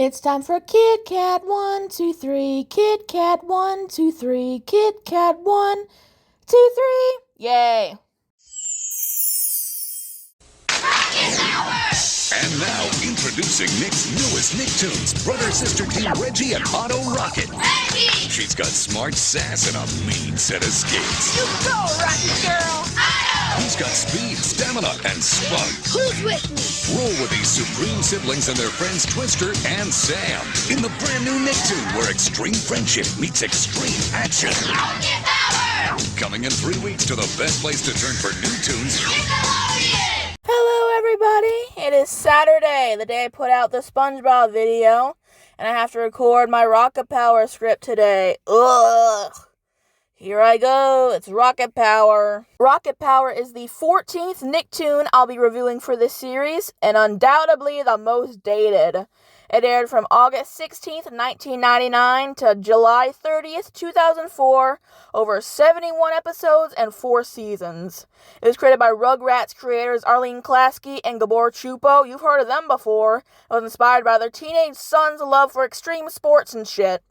It's time for Kit Kat 1, 2, 3. Kit Kat 1, 2, 3. Kit Kat 1, 2, 3. Yay! And now, introducing Nick's newest Nicktoons, brother-sister team Reggie and Otto Rocket. Reggie! She's got smart sass and a mean set of skates. You go, Rocket Girl! Otto! He's got speed, stamina, and spunk. Who's with me? Roll with these supreme siblings and their friends Twister and Sam in the brand new Nicktoon, where extreme friendship meets extreme action. Rocket Power! Coming in 3 weeks to the best place to turn for new tunes. Nickelodeon! Hello, everybody. It is Saturday, the day I put out the SpongeBob video, and I have to record my Rocket Power script today. Ugh. Here I go. It's Rocket Power. Rocket Power is the 14th Nicktoon I'll be reviewing for this series, and undoubtedly the most dated. It aired from August 16th, 1999 to July 30th, 2004, over 71 episodes and 4 seasons. It was created by Rugrats creators Arlene Klasky and Gabor Chupo. You've heard of them before. It was inspired by their teenage son's love for extreme sports and shit.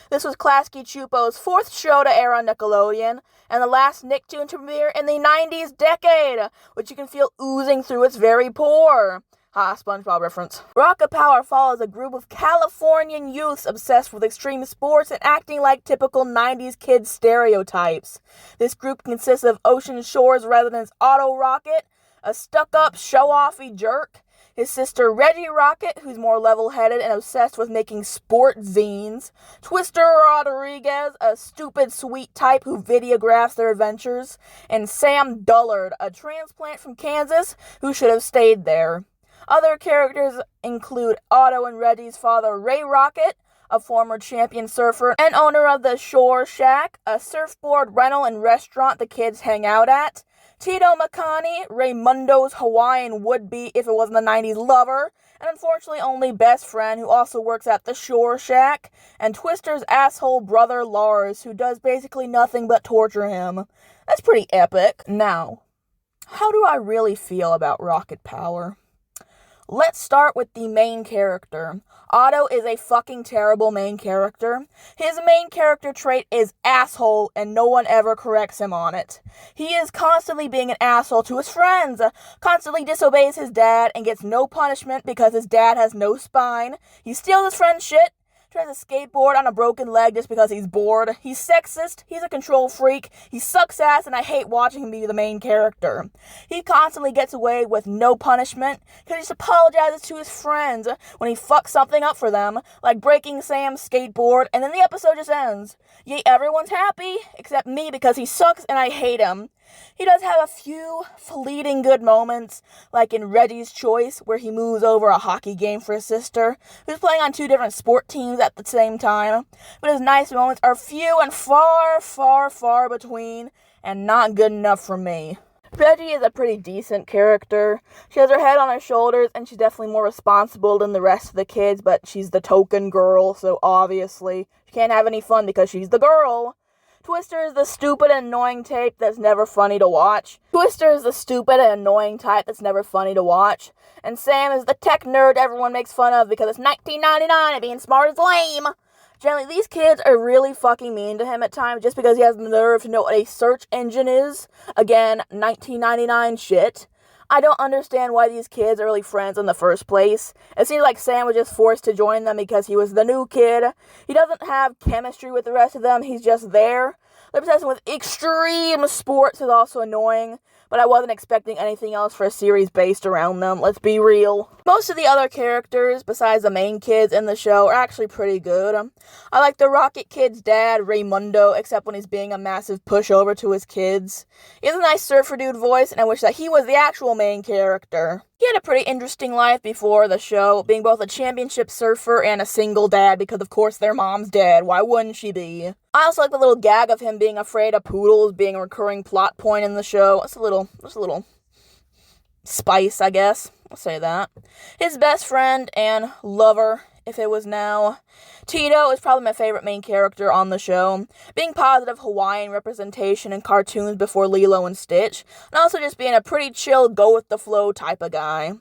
This was Klasky Chupo's 4th show to air on Nickelodeon, and the last Nicktoon to premiere in the 90s decade, which you can feel oozing through its very pore. Ha, SpongeBob reference. Rocket Power follows a group of Californian youths obsessed with extreme sports and acting like typical 90s kids stereotypes. This group consists of Ocean Shore's residents Otto Rocket, a stuck-up, show-offy jerk, his sister Reggie Rocket, who's more level-headed and obsessed with making sport zines, Twister Rodriguez, a stupid sweet type who videographs their adventures, and Sam Dullard, a transplant from Kansas who should have stayed there. Other characters include Otto and Reggie's father, Ray Rocket, a former champion surfer and owner of the Shore Shack, a surfboard rental and restaurant the kids hang out at, Tito Makani, Raymundo's Hawaiian would-be if it wasn't the 90s lover, and unfortunately only best friend who also works at the Shore Shack, and Twister's asshole brother Lars, who does basically nothing but torture him. That's pretty epic. Now, how do I really feel about Rocket Power? Let's start with the main character. Otto is a fucking terrible main character. His main character trait is asshole, and no one ever corrects him on it. He is constantly being an asshole to his friends, constantly disobeys his dad, and gets no punishment because his dad has no spine. He steals his friend's shit, tries to skateboard on a broken leg just because he's bored. He's sexist, he's a control freak, he sucks ass, and I hate watching him be the main character. He constantly gets away with no punishment because he just apologizes to his friends when he fucks something up for them, like breaking Sam's skateboard, and then the episode just ends. Yay, everyone's happy, except me because he sucks and I hate him. He does have a few fleeting good moments, like in Reggie's Choice, where he moves over a hockey game for his sister, who's playing on 2 different sport teams at the same time, but his nice moments are few and far, far, far between, and not good enough for me. Reggie is a pretty decent character. She has her head on her shoulders, and she's definitely more responsible than the rest of the kids, but she's the token girl, so obviously she can't have any fun because she's the girl. Twister is the stupid and annoying type that's never funny to watch. And Sam is the tech nerd everyone makes fun of because it's 1999 and being smart is lame. Generally, these kids are really fucking mean to him at times just because he has the nerve to know what a search engine is. Again, 1999 shit. I don't understand why these kids are really friends in the first place. It seems like Sam was just forced to join them because he was the new kid. He doesn't have chemistry with the rest of them, he's just there. Their obsession with extreme sports is also annoying, but I wasn't expecting anything else for a series based around them, let's be real. Most of the other characters, besides the main kids in the show, are actually pretty good. I like the Rocket kid's dad, Raymundo, except when he's being a massive pushover to his kids. He has a nice surfer dude voice, and I wish that he was the actual main character. He had a pretty interesting life before the show, being both a championship surfer and a single dad, because of course their mom's dead, why wouldn't she be? I also like the little gag of him being afraid of poodles being a recurring plot point in the show. It's a little spice, I guess. I'll say that. His best friend and lover, if it was now, Tito, is probably my favorite main character on the show, being positive Hawaiian representation in cartoons before Lilo and Stitch, and also just being a pretty chill, go-with-the-flow type of guy.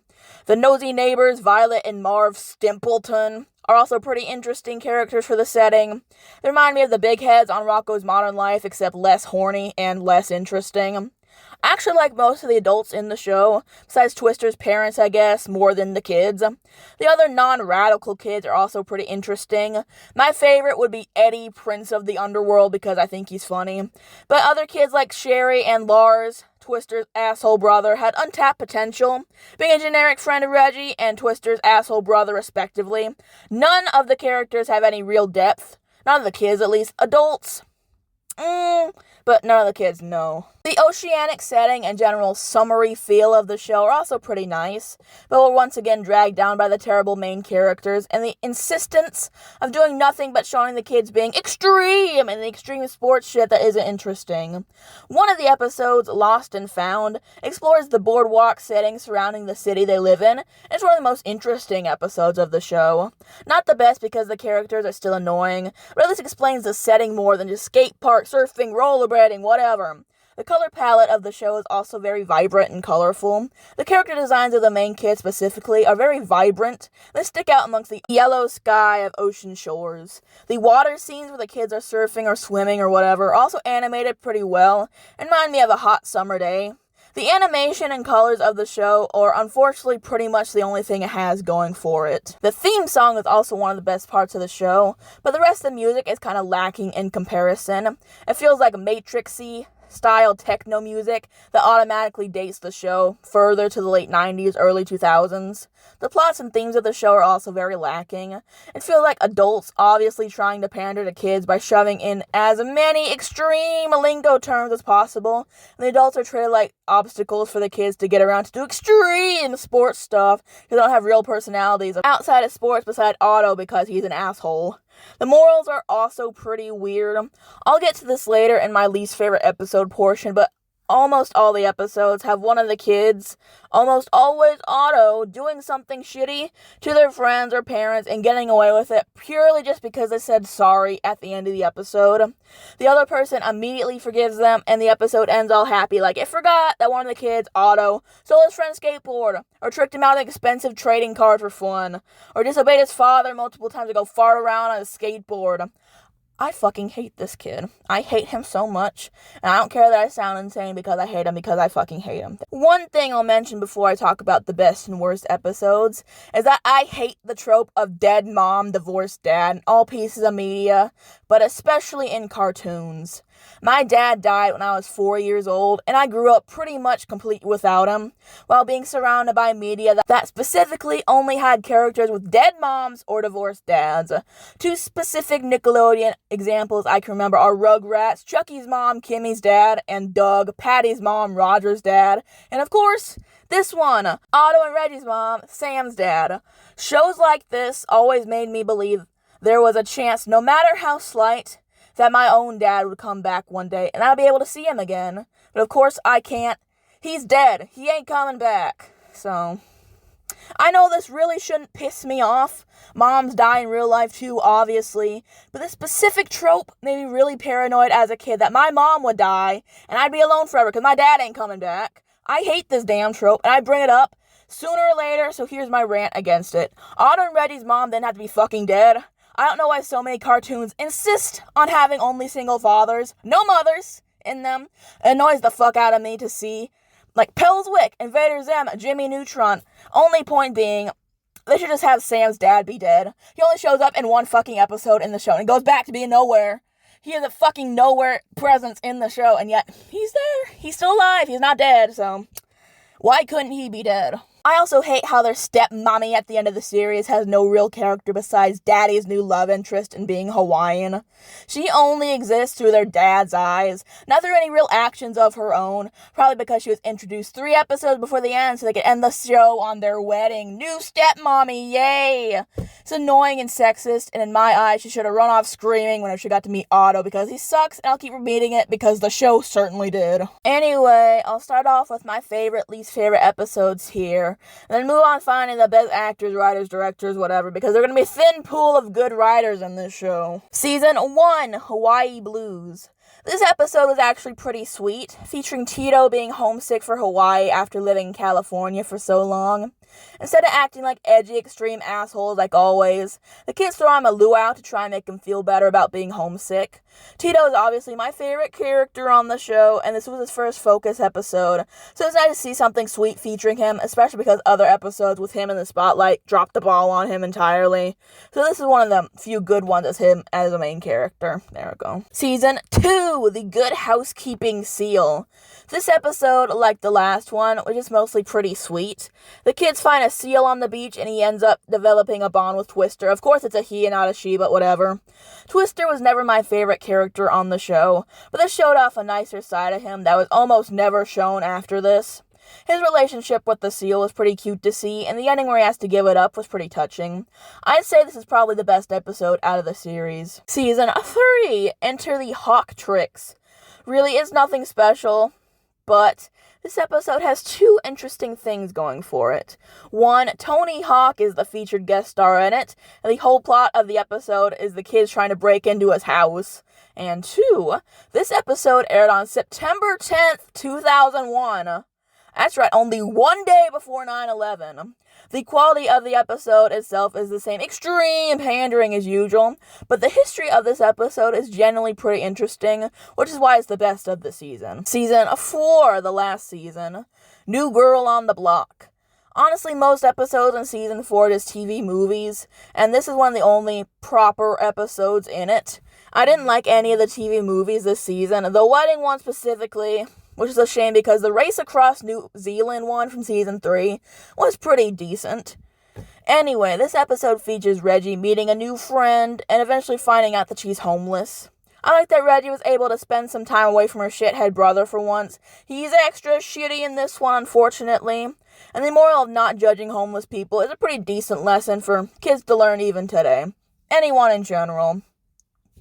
The nosy neighbors, Violet and Marv Stimpleton, are also pretty interesting characters for the setting. They remind me of the big heads on Rocko's Modern Life, except less horny and less interesting. I actually like most of the adults in the show, besides Twister's parents, I guess, more than the kids. The other non-radical kids are also pretty interesting. My favorite would be Eddie, Prince of the Underworld, because I think he's funny. But other kids like Sherry and Lars, Twister's asshole brother, had untapped potential, being a generic friend of Reggie and Twister's asshole brother, respectively. None of the characters have any real depth. None of the kids, at least. Adults? But none of the kids, no. The oceanic setting and general summery feel of the show are also pretty nice, but we're once again dragged down by the terrible main characters and the insistence of doing nothing but showing the kids being extreme and the extreme sports shit that isn't interesting. One of the episodes, Lost and Found, explores the boardwalk setting surrounding the city they live in, and it's one of the most interesting episodes of the show. Not the best because the characters are still annoying, but at least explains the setting more than just skate park, surfing, rollerblading, whatever. The color palette of the show is also very vibrant and colorful. The character designs of the main kids specifically are very vibrant. They stick out amongst the yellow sky of ocean shores. The water scenes where the kids are surfing or swimming or whatever are also animated pretty well and remind me of a hot summer day. The animation and colors of the show are unfortunately pretty much the only thing it has going for it. The theme song is also one of the best parts of the show, but the rest of the music is kind of lacking in comparison. It feels like Matrix-y style techno music that automatically dates the show further to the late 90s, early 2000s. The plots and themes of the show are also very lacking. It feels like adults obviously trying to pander to kids by shoving in as many extreme lingo terms as possible, and the adults are treated like obstacles for the kids to get around to do extreme sports stuff because they don't have real personalities outside of sports beside Otto because he's an asshole. The morals are also pretty weird. I'll get to this later in my least favorite episode portion, but almost all the episodes have one of the kids, almost always Otto, doing something shitty to their friends or parents and getting away with it purely just because they said sorry at the end of the episode. The other person immediately forgives them and the episode ends all happy, like it forgot that one of the kids, Otto, stole his friend's skateboard, or tricked him out of expensive trading cards for fun, or disobeyed his father multiple times to go fart around on his skateboard. I fucking hate this kid. I hate him so much, and I don't care that I sound insane because I hate him, because I fucking hate him. One thing I'll mention before I talk about the best and worst episodes is that I hate the trope of dead mom, divorced dad in all pieces of media, but especially in cartoons. My dad died when I was 4 years old, and I grew up pretty much complete without him, while being surrounded by media that specifically only had characters with dead moms or divorced dads. Two specific Nickelodeon examples I can remember are Rugrats, Chucky's mom, Kimmy's dad, and Doug, Patty's mom, Roger's dad, and of course, this one, Otto and Reggie's mom, Sam's dad. Shows like this always made me believe there was a chance, no matter how slight, that my own dad would come back one day and I'd be able to see him again. But of course I can't. He's dead. He ain't coming back. So, I know this really shouldn't piss me off. Moms die in real life too, obviously. But this specific trope made me really paranoid as a kid that my mom would die and I'd be alone forever because my dad ain't coming back. I hate this damn trope and I bring it up sooner or later, so here's my rant against it. Otto and Reggie's mom didn't have to be fucking dead. I don't know why so many cartoons insist on having only single fathers, no mothers, in them. It annoys the fuck out of me to see. Like Pelswick, Invader Zim, Jimmy Neutron. Only point being, they should just have Sam's dad be dead. He only shows up in one fucking episode in the show and goes back to being nowhere. He has a fucking nowhere presence in the show, and yet he's there. He's still alive. He's not dead, so why couldn't he be dead? I also hate how their stepmommy at the end of the series has no real character besides Daddy's new love interest in being Hawaiian. She only exists through their dad's eyes, not through any real actions of her own, probably because she was introduced 3 episodes before the end so they could end the show on their wedding. New stepmommy, yay! It's annoying and sexist, and in my eyes, she should have run off screaming whenever she got to meet Otto because he sucks, and I'll keep repeating it because the show certainly did. Anyway, I'll start off with my favorite, least favorite episodes here. And then move on finding the best actors, writers, directors, whatever, because they're going to be a thin pool of good writers in this show. Season 1, Hawaii Blues. This episode was actually pretty sweet, featuring Tito being homesick for Hawaii after living in California for so long. Instead of acting like edgy, extreme assholes like always, the kids throw him a luau to try and make him feel better about being homesick. Tito is obviously my favorite character on the show, and this was his first focus episode, so it's nice to see something sweet featuring him, especially because other episodes with him in the spotlight dropped the ball on him entirely. So this is one of the few good ones as him as a main character. There we go. Season 2, The Good Housekeeping Seal. This episode, like the last one, was just mostly pretty sweet. The kids find a seal on the beach, and he ends up developing a bond with Twister. Of course, it's a he and not a she, but whatever. Twister was never my favorite character on the show, but this showed off a nicer side of him that was almost never shown after this. His relationship with the seal was pretty cute to see, and the ending where he has to give it up was pretty touching. I'd say this is probably the best episode out of the series. Season 3, Enter the Hawk Tricks. Really, it's nothing special, but this episode has two interesting things going for it. One, Tony Hawk is the featured guest star in it, and the whole plot of the episode is the kids trying to break into his house. And two, this episode aired on September 10th, 2001. That's right, only one day before 9/11. The quality of the episode itself is the same extreme pandering as usual, but the history of this episode is generally pretty interesting, which is why it's the best of the season. Season 4, the last season, New Girl on the Block. Honestly, most episodes in Season 4 are just TV movies, and this is one of the only proper episodes in it. I didn't like any of the TV movies this season, the wedding one specifically, which is a shame because the Race Across New Zealand one from Season 3 was pretty decent. Anyway, this episode features Reggie meeting a new friend and eventually finding out that she's homeless. I like that Reggie was able to spend some time away from her shithead brother for once. He's extra shitty in this one, unfortunately. And the moral of not judging homeless people is a pretty decent lesson for kids to learn even today. Anyone in general.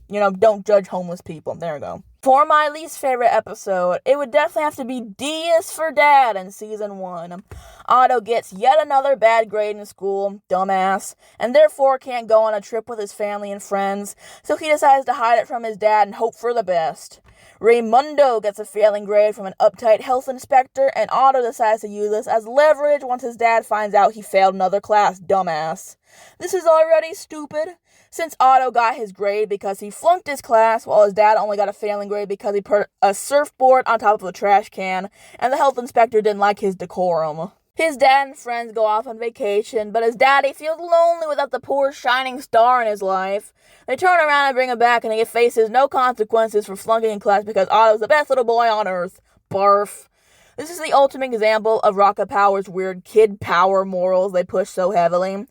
Don't judge homeless people. There we go. For my least favorite episode, it would definitely have to be D is for Dad in Season 1. Otto gets yet another bad grade in school, dumbass, and therefore can't go on a trip with his family and friends, so he decides to hide it from his dad and hope for the best. Raymundo gets a failing grade from an uptight health inspector, and Otto decides to use this as leverage once his dad finds out he failed another class, dumbass. This is already stupid, since Otto got his grade because he flunked his class, while his dad only got a failing grade because he put a surfboard on top of a trash can, and the health inspector didn't like his decorum. His dad and friends go off on vacation, but his daddy feels lonely without the poor shining star in his life. They turn around and bring him back, and he faces no consequences for flunking in class because Otto's the best little boy on earth. Barf. This is the ultimate example of Rocket Power's weird kid power morals they push so heavily.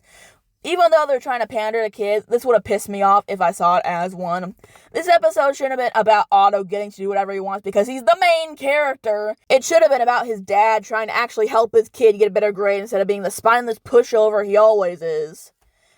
Even though they're trying to pander to kids, this would have pissed me off if I saw it as one. This episode shouldn't have been about Otto getting to do whatever he wants because he's the main character. It should have been about his dad trying to actually help his kid get a better grade instead of being the spineless pushover he always is.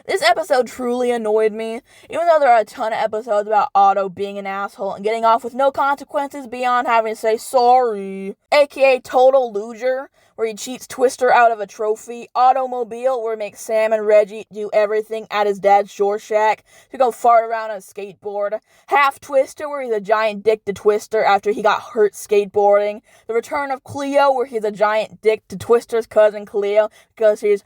This episode truly annoyed me, even though there are a ton of episodes about Otto being an asshole and getting off with no consequences beyond having to say sorry. AKA Total Loser, where he cheats Twister out of a trophy. Automobile, where he makes Sam and Reggie do everything at his dad's shore shack to go fart around on a skateboard. Half Twister, where he's a giant dick to Twister after he got hurt skateboarding. The Return of Cleo, where he's a giant dick to Twister's cousin Cleo because he's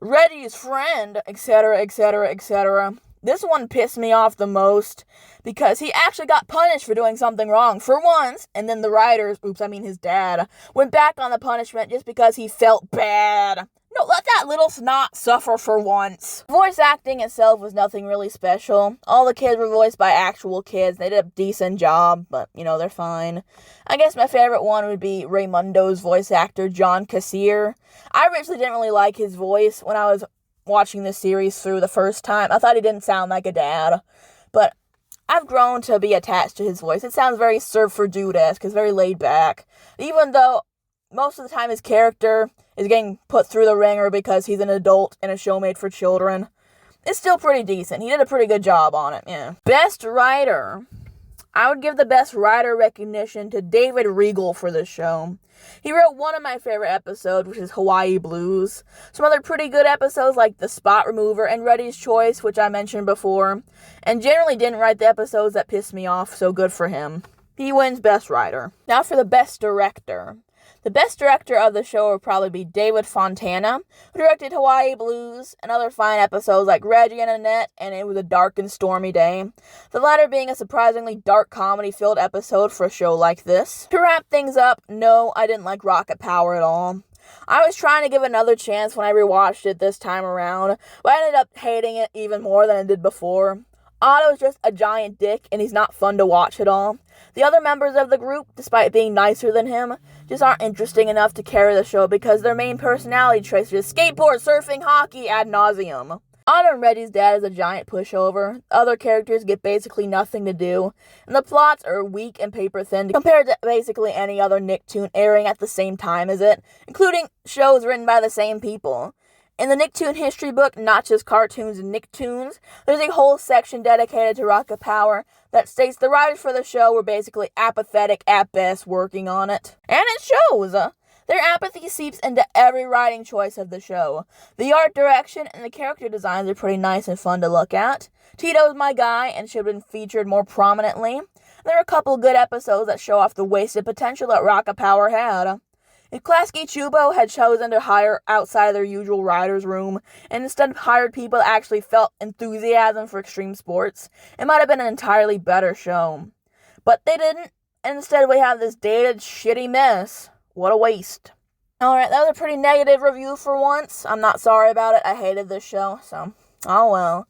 Reggie's friend, etc., etc., etc. This one pissed me off the most because he actually got punished for doing something wrong for once, and then the writers, his dad, went back on the punishment just because he felt bad. No, let that little snot suffer for once. Voice acting itself was nothing really special. All the kids were voiced by actual kids. They did a decent job, but, they're fine. I guess my favorite one would be Raymundo's voice actor, John Kassir. I originally didn't really like his voice when I was watching this series through the first time. I thought he didn't sound like a dad, but I've grown to be attached to his voice. It sounds very Surfer Dude-esque, it's very laid back. Even though most of the time his character is getting put through the ringer because he's an adult in a show made for children, it's still pretty decent. He did a pretty good job on it, yeah. Best writer. I would give the best writer recognition to David Regal for this show. He wrote one of my favorite episodes, which is Hawaii Blues. Some other pretty good episodes like The Spot Remover and Reddy's Choice, which I mentioned before. And generally didn't write the episodes that pissed me off, so good for him. He wins Best Writer. Now for the Best Director. The best director of the show would probably be David Fontana, who directed Hawaii Blues and other fine episodes like Reggie and Annette and It Was a Dark and Stormy Day, the latter being a surprisingly dark comedy-filled episode for a show like this. To wrap things up, no, I didn't like Rocket Power at all. I was trying to give it another chance when I rewatched it this time around, but I ended up hating it even more than I did before. Otto's just a giant dick, and he's not fun to watch at all. The other members of the group, despite being nicer than him, just aren't interesting enough to carry the show because their main personality traits are just skateboard, surfing, hockey, ad nauseum. Otto and Reggie's dad is a giant pushover. Other characters get basically nothing to do, and the plots are weak and paper thin compared to basically any other Nicktoon airing at the same time as it, including shows written by the same people. In the Nicktoon history book, Not Just Cartoons and Nicktoons, there's a whole section dedicated to Rocket Power that states the writers for the show were basically apathetic at best working on it. And it shows! Their apathy seeps into every writing choice of the show. The art direction and the character designs are pretty nice and fun to look at. Tito's my guy and should have been featured more prominently. There are a couple good episodes that show off the wasted potential that Rocket Power had. If Klasky Chubo had chosen to hire outside of their usual writer's room and instead hired people that actually felt enthusiasm for extreme sports, it might have been an entirely better show. But they didn't, and instead we have this dated, shitty mess. What a waste. Alright, that was a pretty negative review for once. I'm not sorry about it. I hated this show, so oh well.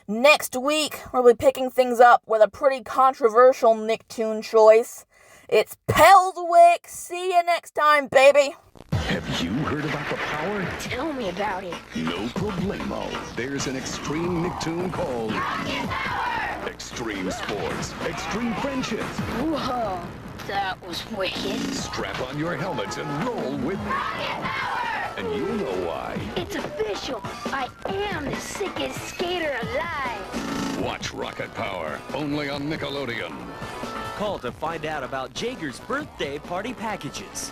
Next week, we'll be picking things up with a pretty controversial Nicktoon choice. It's Pelswick. See you next time, baby. Have you heard about the power? Tell me about it. No problemo. There's an extreme Nicktoon called Rocket Power! Extreme Sports, Extreme Friendships. Whoa, that was wicked. Strap on your helmets and roll with me. Rocket Power! And you'll know why. It's official. I am the sickest skater alive. Watch Rocket Power, only on Nickelodeon. Call to find out about Jager's birthday party packages.